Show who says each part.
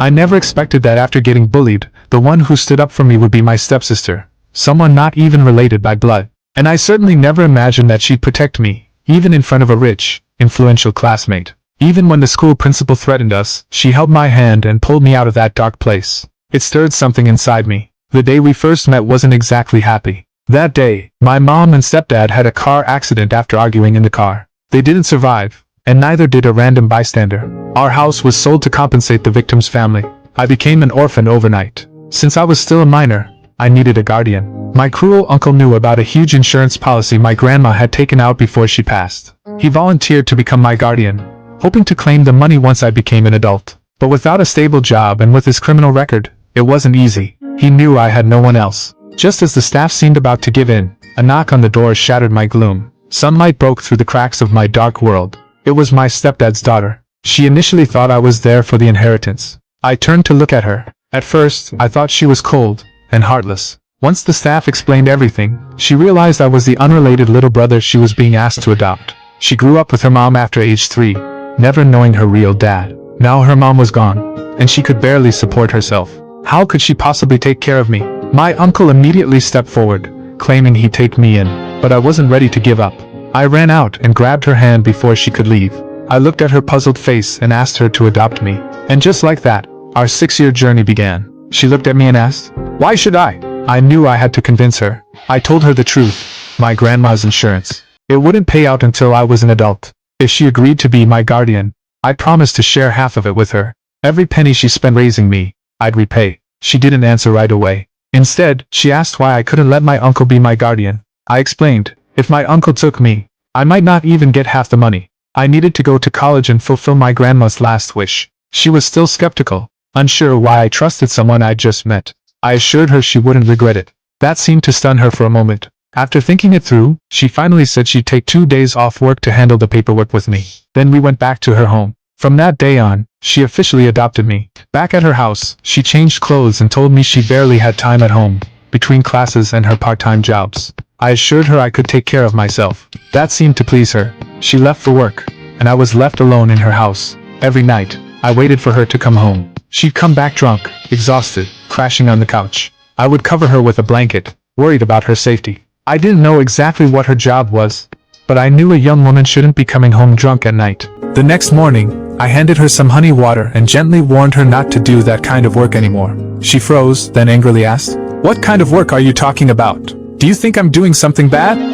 Speaker 1: I never expected that after getting bullied, the one who stood up for me would be my stepsister, someone not even related by blood. And I certainly never imagined that she'd protect me, even in front of a rich, influential classmate. Even when the school principal threatened us, she held my hand and pulled me out of that dark place. It stirred something inside me. The day we first met wasn't exactly happy. That day, my mom and stepdad had a car accident after arguing in the car. They didn't survive, and neither did a random bystander. Our house was sold to compensate the victim's family. I became an orphan overnight. Since I was still a minor, I needed a guardian. My cruel uncle knew about a huge insurance policy my grandma had taken out before she passed. He volunteered to become my guardian, hoping to claim the money once I became an adult. But without a stable job and with his criminal record, it wasn't easy. He knew I had no one else. Just as the staff seemed about to give in, a knock on the door shattered my gloom. Sunlight broke through the cracks of my dark world. It was my stepdad's daughter. She initially thought I was there for the inheritance. I turned to look at her. At first, I thought she was cold and heartless. Once the staff explained everything, she realized I was the unrelated little brother she was being asked to adopt. She grew up with her mom after age 3, never knowing her real dad. Now her mom was gone, and she could barely support herself. How could she possibly take care of me? My uncle immediately stepped forward, claiming he'd take me in, but I wasn't ready to give up. I ran out and grabbed her hand before she could leave. I looked at her puzzled face and asked her to adopt me. And just like that, our 6-year journey began. She looked at me and asked, "Why should I?" I knew I had to convince her. I told her the truth. My grandma's insurance. It wouldn't pay out until I was an adult. If she agreed to be my guardian, I promised to share half of it with her. Every penny she spent raising me, I'd repay. She didn't answer right away. Instead, she asked why I couldn't let my uncle be my guardian. I explained, if my uncle took me, I might not even get half the money. I needed to go to college and fulfill my grandma's last wish. She was still skeptical, unsure why I trusted someone I'd just met. I assured her she wouldn't regret it. That seemed to stun her for a moment. After thinking it through, she finally said she'd take 2 days off work to handle the paperwork with me. Then we went back to her home. From that day on, she officially adopted me. Back at her house, she changed clothes and told me she barely had time at home, between classes and her part-time jobs. I assured her I could take care of myself. That seemed to please her. She left for work, and I was left alone in her house. Every night, I waited for her to come home. She'd come back drunk, exhausted, crashing on the couch. I would cover her with a blanket, worried about her safety. I didn't know exactly what her job was, but I knew a young woman shouldn't be coming home drunk at night. The next morning, I handed her some honey water and gently warned her not to do that kind of work anymore. She froze, then angrily asked, "What kind of work are you talking about? Do you think I'm doing something bad?"